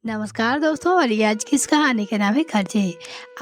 नमस्कार दोस्तों। और ये आज की इस कहानी का नाम है खर्चे।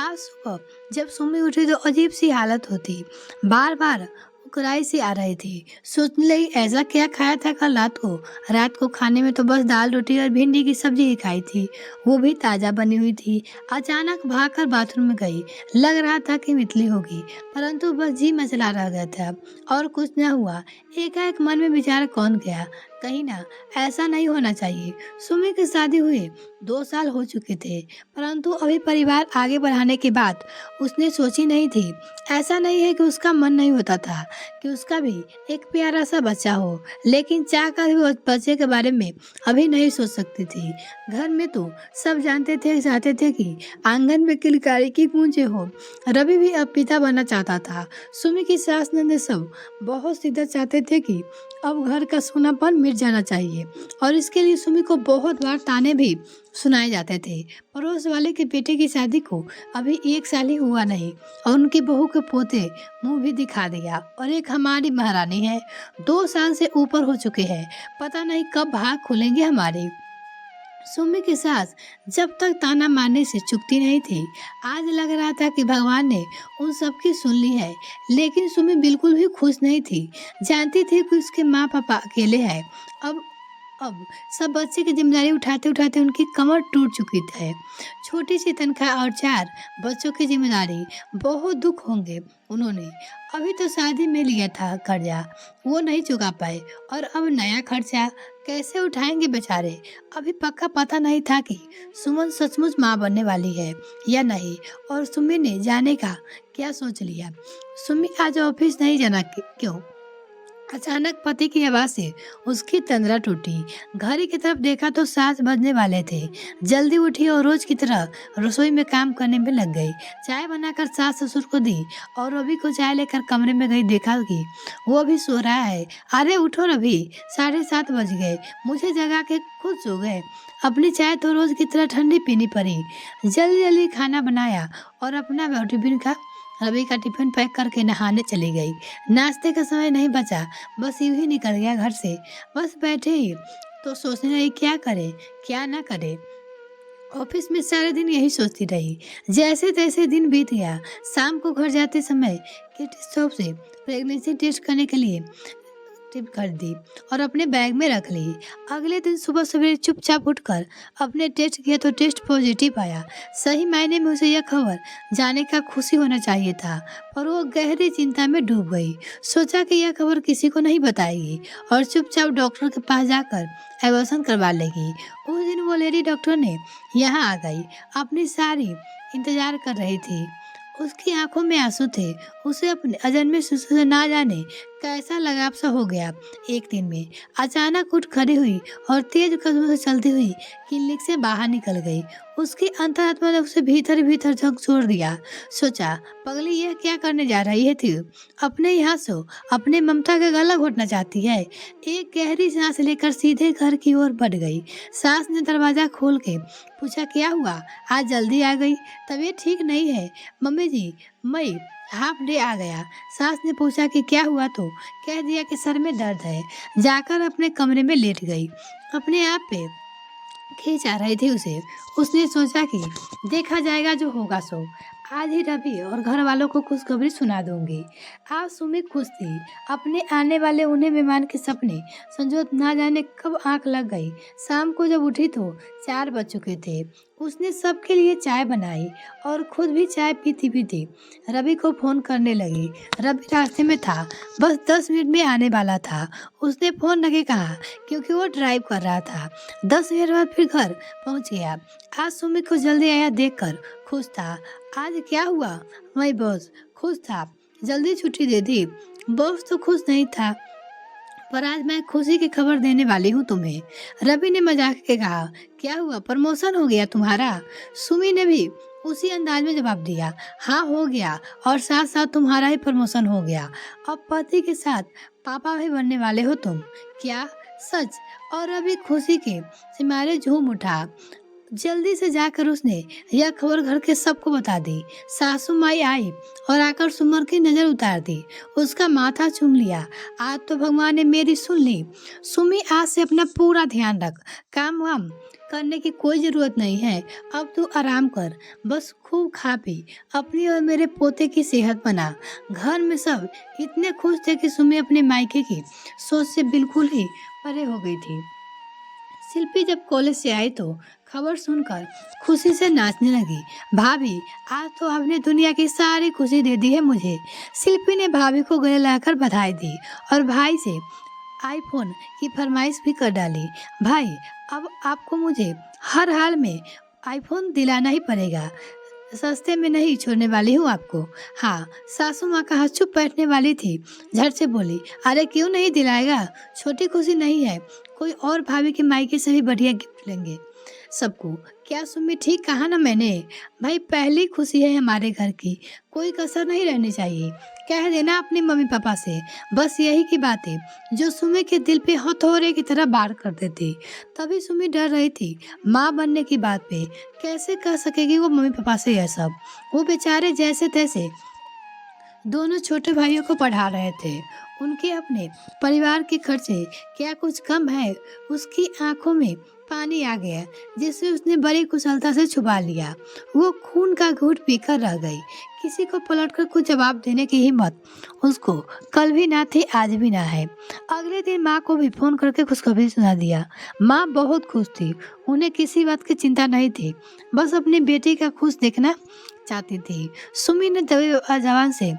आज सुबह जब सुमी उठी तो अजीब सी हालत होती, बार बार उकराई सी आ रही थी। सोचने लगी ऐसा क्या खाया था कल रात को खाने में तो बस दाल रोटी और भिंडी की सब्जी ही खाई थी, वो भी ताज़ा बनी हुई थी। अचानक भागकर बाथरूम में गई। लग रहा था कि मितली होगी, परंतु बस जी मचला रह गया था और कुछ न हुआ। एकाएक मन में विचार कौन गया, कहीं ना ऐसा नहीं होना चाहिए। सुमी की शादी हुए 2 साल हो चुके थे, परंतु अभी परिवार आगे बढ़ाने की बात उसने सोची नहीं थी। ऐसा नहीं है कि उसका मन नहीं होता था कि उसका भी एक प्यारा सा बच्चा हो, लेकिन चाह कर भी उस बच्चे के बारे में अभी नहीं सोच सकती थी। घर में तो सब चाहते थे कि आंगन में किलकारी की गूंजे हो। रवि भी अब पिता बनना चाहता था। सुमी की सास नंदे सब बहुत सीधा चाहते थे कि अब घर का सोनापन मिट जाना चाहिए, और इसके लिए सुमी को बहुत बार ताने भी सुनाए जाते थे। पड़ोस वाले के बेटे की शादी को अभी 1 साल ही हुआ नहीं और उनकी बहू के पोते मुंह भी दिखा दिया, और एक हमारी महारानी है, 2 साल से ऊपर हो चुके हैं, पता नहीं कब भाग खुलेंगे हमारे। सुमी की सास जब तक ताना मारने से चुकती नहीं थी। आज लग रहा था कि भगवान ने उन सब की सुन ली है, लेकिन सुमी बिल्कुल भी खुश नहीं थी। जानती थी कि उसके माँ पापा अकेले हैं। अब सब बच्चे की जिम्मेदारी उठाते उठाते उनकी कमर टूट चुकी थी। छोटी सी तनख्वाह और 4 बच्चों की जिम्मेदारी, बहुत दुख होंगे उन्होंने। अभी तो शादी में लिया था कर्जा, वो नहीं चुका पाए, और अब नया खर्चा कैसे उठाएंगे बेचारे। अभी पक्का पता नहीं था कि सुमन सचमुच माँ बनने वाली है या नहीं, और सुमी ने जाने का क्या सोच लिया। सुमी आज ऑफिस नहीं जाना क्यों? अचानक पति की आवाज से उसकी तंद्रा टूटी। घड़ी की तरफ देखा तो 7 बजने वाले थे। जल्दी उठी और रोज की तरह रसोई में काम करने में लग गई। चाय बनाकर सास ससुर को दी और रवि को चाय लेकर कमरे में गई। देखा कि वो अभी सो रहा है। अरे उठो रवि, 7:30 बज गए, मुझे जगा के खुद सो गए। अपनी चाय तो रोज की तरह ठंडी पीनी पड़ी। जल्दी जल्दी खाना बनाया और अपना टिफिन का रवि का टिफिन पैक करके नहाने चली गई। नाश्ते का समय नहीं बचा, बस यूं ही निकल गया घर से। बस बैठे ही तो सोचने लगी क्या करे क्या ना करे। ऑफिस में सारे दिन यही सोचती रही। जैसे तैसे दिन बीत गया। शाम को घर जाते समय किट स्टॉप से प्रेगनेंसी टेस्ट करने के लिए टिप कर दी और अपने बैग में रख ली। अगले दिन सुबह सवेरे चुपचाप उठकर अपने टेस्ट किया तो टेस्ट पॉजिटिव आया। सही मायने में उसे यह खबर जाने का खुशी होना चाहिए था, पर वो गहरी चिंता में डूब गई। सोचा कि यह खबर किसी को नहीं बताएगी और चुपचाप डॉक्टर के पास जाकर एबॉर्शन करवा लेगी। उस दिन वो लेडी डॉक्टर ने यहाँ आ गई, अपनी सारी इंतजार कर रही थी। उसकी आंखों में आंसू थे। उसे अपने अजन्मे शिशु से ना जाने कैसा लगाव सा हो गया। एक दिन में अचानक उठ खड़ी हुई और तेज कदमों से चलती हुई क्लिनिक से बाहर निकल गई। उसकी अंतरात्मा ने उसे भीतर भीतर झकझोर दिया। सोचा पगली यह क्या करने जा रही है थी? अपने यहाँ से अपने ममता का गला घोटना चाहती है। एक गहरी सांस लेकर सीधे घर की ओर बढ़ गई। सास ने दरवाजा खोल के पूछा क्या हुआ, आज जल्दी आ गई? तबीयत ठीक नहीं है मम्मी जी, मैं हाफ डे आ गया। सास ने पूछा कि क्या हुआ तो कह दिया कि सर में दर्द है। जाकर अपने कमरे में लेट गई। अपने आप पे खींच आ रही थी उसे। उसने सोचा कि देखा जाएगा, जो होगा सो। आज ही रवि और घर वालों को खुशखबरी सुना दूंगी। आज सुमी खुश थी। अपने आने वाले उन्हें मेहमान के सपने संजोत ना जाने कब आंख लग गई। शाम को जब उठी तो 4 बज चुके थे। उसने सबके लिए चाय बनाई और खुद भी चाय पीती रवि को फोन करने लगी। रवि रास्ते में था, बस 10 मिनट में आने वाला था। उसने फोन रखे कहा क्योंकि वो ड्राइव कर रहा था। 10 मिनट बाद फिर घर पहुंच गया। आज सुमी को जल्दी आया देखकर खुश था। आज क्या हुआ? मैं बॉस खुश था, जल्दी छुट्टी दे दी। बॉस तो खुश नहीं था, पर आज मैं खुशी की खबर देने वाली हूँ तुम्हें। रवि ने मजाक के कहा क्या हुआ, प्रमोशन हो गया तुम्हारा? सुमी ने भी उसी अंदाज में जवाब दिया हाँ हो गया, और साथ साथ तुम्हारा ही प्रमोशन हो गया। अब पति के साथ पापा भी बनने वाले हो तुम। क्या सच? और रवि खुशी के सिमारे झूम उठा। जल्दी से जाकर उसने यह खबर घर के सबको बता दी। सासू माई आई और आकर सुमर की नजर उतार दी। उसका माथा चूम लिया। आज तो भगवान ने मेरी सुन ली। सुमी आज से अपना पूरा ध्यान रख, काम वाम करने की कोई ज़रूरत नहीं है। अब तू आराम कर, बस खूब खा पी, अपनी और मेरे पोते की सेहत बना। घर में सब इतने खुश थे कि सुमी अपने मायके की सोच से बिल्कुल ही परे हो गई थी। शिल्पी जब कॉलेज से आई तो खबर सुनकर खुशी से नाचने लगी। भाभी, आज तो आपने दुनिया की सारी खुशी दे दी है मुझे। शिल्पी ने भाभी को गले लगाकर बधाई दी और भाई से आईफोन की फरमाइश भी कर डाली। भाई, अब आपको मुझे हर हाल में आईफोन दिलाना ही पड़ेगा। सस्ते में नहीं छोड़ने वाली हूँ आपको। हाँ, सासू माँ कहाँ चुप बैठने वाली थी, झट से बोली, अरे क्यों नहीं दिलाएगा, छोटी खुशी नहीं है, कोई और भाभी के मायके से भी बढ़िया गिफ्ट लेंगे सबको। क्या सुम्मी ठीक कहा ना मैंने? भाई, पहली खुशी है हमारे घर की, कोई कसर नहीं रहनी चाहिए। कह देना अपने मम्मी पापा से, बस यही की बातें जो सुम्मी के दिल पे हथौड़े की तरह वार कर देती। तभी सुम्मी डर रही थी माँ बनने की बात पे कैसे कह सकेगी वो मम्मी पापा से यह सब। वो बेचारे जैसे तैसे दोनों छोटे भाइयों को पढ़ा रहे थे। उनके अपने परिवार के खर्चे क्या कुछ कम है? उसकी आंखों में पानी आ गया, जिसे उसने बड़ी कुशलता से छुपा लिया। वो खून का घूंट पीकर रह गई। किसी को पलटकर कुछ जवाब देने की हिम्मत उसको कल भी ना थी, आज भी ना है। अगले दिन माँ को भी फोन करके खुशखबरी सुना दिया। माँ बहुत खुश थी, उन्हें किसी बात की चिंता नहीं थी, बस अपनी बेटी का खुश देखना चाहती थी। सुमी ने दबे जवान से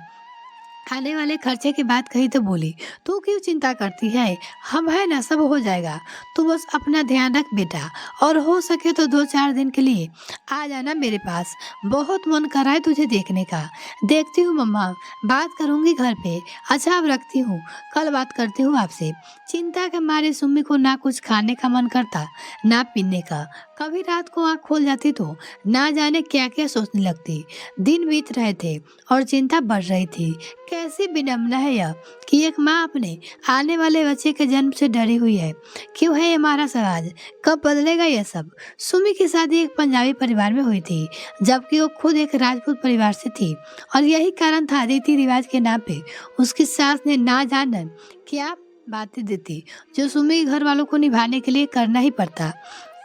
आने वाले खर्चे की बात कही तो बोली, तू क्यों चिंता करती है, हम है ना, सब हो जाएगा। तू बस अपना ध्यान रख बेटा, और हो सके तो 2-4 दिन के लिए आ जाना मेरे पास। बहुत मन कर रहा है तुझे देखने का। देखती हूँ मम्मा, बात करूँगी घर पे। अच्छा, अब रखती हूँ, कल बात करती हूँ आपसे। चिंता के मारे सुम्मी को ना कुछ खाने का मन करता, ना पीने का। कभी रात को आँख खोल जाती तो ना जाने क्या क्या सोचने लगती। दिन बीत रहे थे और चिंता बढ़ रही थी। कैसी विडम्बना है यह कि एक माँ अपने आने वाले बच्चे के जन्म से डरी हुई है। क्यों है हमारा समाज, कब बदलेगा यह सब? सुमी की शादी एक पंजाबी परिवार में हुई थी, जबकि वो खुद एक राजपूत परिवार से थी, और यही कारण था रीति रिवाज के नाम पे उसकी सास ने ना जाने क्या बातें दी थी, जो सुमी के घर वालों को निभाने के लिए करना ही पड़ता।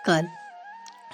कल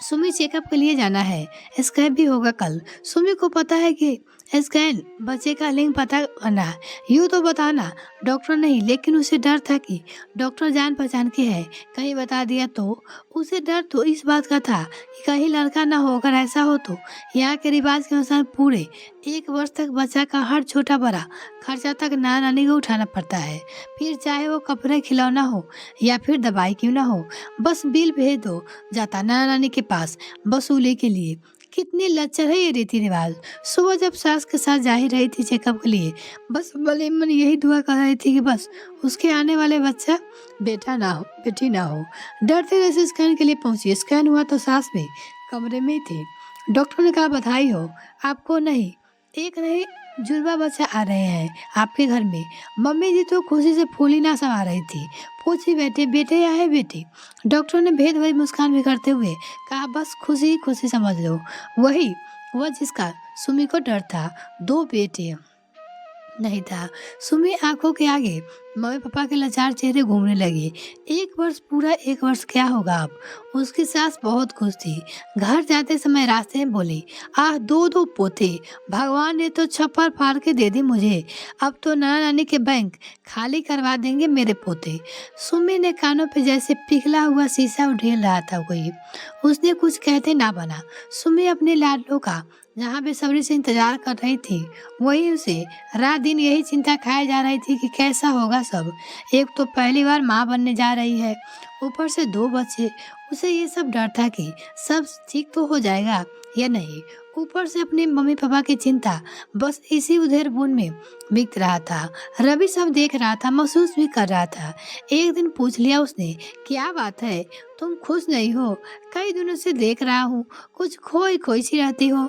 सुमी चेकअप के लिए जाना है, स्कैन भी होगा कल। सुमी को पता है कि स्कैन बच्चे का लिंग पता करना है। यूँ तो बताना डॉक्टर नहीं, लेकिन उसे डर था कि डॉक्टर जान पहचान के है, कहीं बता दिया तो। उसे डर तो इस बात का था कि कहीं लड़का ना हो। अगर ऐसा हो तो यहाँ के रिवाज के अनुसार पूरे 1 वर्ष तक बच्चा का हर छोटा बड़ा खर्चा तक नाना नानी को उठाना पड़ता है। फिर चाहे वो कपड़े खिलौना हो या फिर दवाई क्यों ना हो, बस बिल भेज दो जाता नाना नानी के पास वसूली के लिए। कितनी लच्चर है ये रीति रिवाज। सुबह जब सास के साथ जा ही रही थी चेकअप के लिए, बस भले मन यही दुआ कर रही थी कि बस उसके आने वाले बच्चा बेटा ना हो, बेटी ना हो। डरते जैसे स्कैन के लिए पहुंची। स्कैन हुआ तो सास भी कमरे में ही थी। डॉक्टर ने कहा, बधाई हो आपको, नहीं एक नहीं जुड़वा बच्चा आ रहे हैं आपके घर में। मम्मी जी तो खुशी से फूली ना समा रही थी। पूछी, बेटे बेटे या है बेटी? डॉक्टर ने भेद भरी मुस्कान भी करते हुए कहा, बस खुशी ही खुशी समझ लो, वही वह जिसका सुमी को डर था। 2 बेटे नहीं था। सुमी आंखों के आगे मम्मी पापा के लाचार चेहरे घूमने लगे। 1 वर्ष, पूरा 1 वर्ष क्या होगा अब? उसकी सास बहुत खुश थी। घर जाते समय रास्ते में बोली, आह 2 पोते, भगवान ने तो छप्पर फाड़ के दे दी मुझे। अब तो नाना नानी के बैंक खाली करवा देंगे मेरे पोते। सुमी ने कानों पे जैसे पिघला हुआ शीशा उड़ेल रहा था कोई। उसने कुछ कहते ना बना। सुमी अपने लाडलों का जहाँ बेसब्री से इंतजार कर रही थी, वही उसे रात दिन यही चिंता खाए जा रही थी कि कैसा होगा सब। एक तो पहली बार माँ बनने जा रही है, ऊपर से 2 बच्चे। उसे ये सब डर था कि सब ठीक तो हो जाएगा या नहीं। ऊपर से अपने मम्मी पापा की चिंता, बस इसी उधेड़ बुन में बीत रहा था। रवि सब देख रहा था, महसूस भी कर रहा था। एक दिन पूछ लिया उसने, क्या बात है, तुम खुश नहीं हो? कई दिनों से देख रहा हूँ, कुछ खोई खोई सी रहती हो।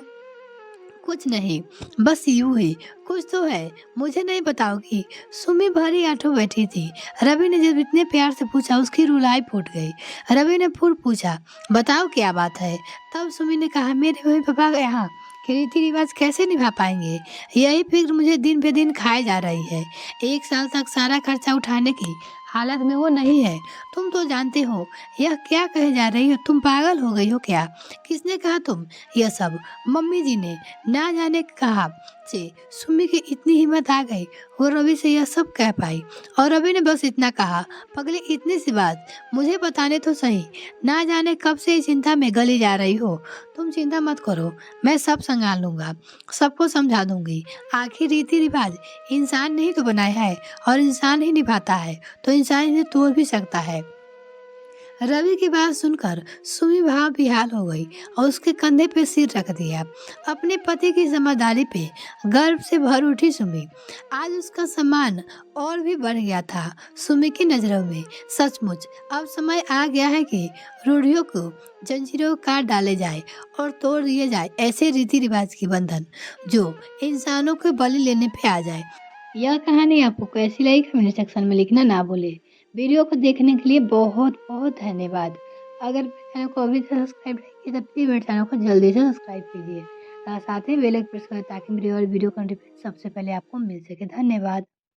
कुछ नहीं, बस यूं ही, कुछ तो है, मुझे नहीं बताओगी? सुमी भरी आंखों बैठी थी। रवि ने जब इतने प्यार से पूछा, उसकी रुलाई फूट गई। रवि ने फिर पूछा, बताओ क्या बात है? तब सुमी ने कहा, मेरे मम्मी पापा यहाँ के रीति रिवाज कैसे निभा पाएंगे, यही फिक्र मुझे दिन पे दिन खाए जा रही है। 1 साल तक सारा खर्चा उठाने की हालत में वो नहीं है। तुम तो जानते हो यह क्या कहे जा रही हो, तुम पागल हो गई हो क्या? किसने कहा तुम यह सब? मम्मी जी ने। ना जाने कहा से सुम्मी की इतनी हिम्मत आ गई वो रवि से यह सब कह पाई। और रवि ने बस इतना कहा, पगली इतनी सी बात मुझे बताने तो सही, ना जाने कब से इस चिंता में गली जा रही हो। तुम चिंता मत करो, मैं सब संभाल लूंगा, सबको समझा दूंगी। आखिर रीति रिवाज इंसान ने ही तो बनाया है और इंसान ही निभाता है, तो इंसान इन्हें तोड़ भी सकता है। रवि की बात सुनकर सुमी भाव बेहाल हो गई और उसके कंधे पे सिर रख दिया। अपने पति की समझदारी पे गर्व से भर उठी सुमी। आज उसका सम्मान और भी बढ़ गया था सुमी की नजरों में। सचमुच अब समय आ गया है कि रूढ़ियों को, जंजीरों को काट डाले जाए और तोड़ दिए जाए ऐसे रीति रिवाज के बंधन जो इंसानों को बलि लेने पे आ जाए। यह कहानी आपको कैसी लगी कमेंट सेक्शन में लिखना ना भूले। वीडियो को देखने के लिए बहुत बहुत धन्यवाद। अगर मेरे चैनल को अभी तक सब्सक्राइब नहीं किया तो प्लीज़ मेरे चैनल को जल्दी से सब्सक्राइब कीजिए। साथ ही बेल आइकन प्रेस करें ताकि मेरी और वीडियो का नोटिफिकेशन सबसे पहले आपको मिल सके। धन्यवाद।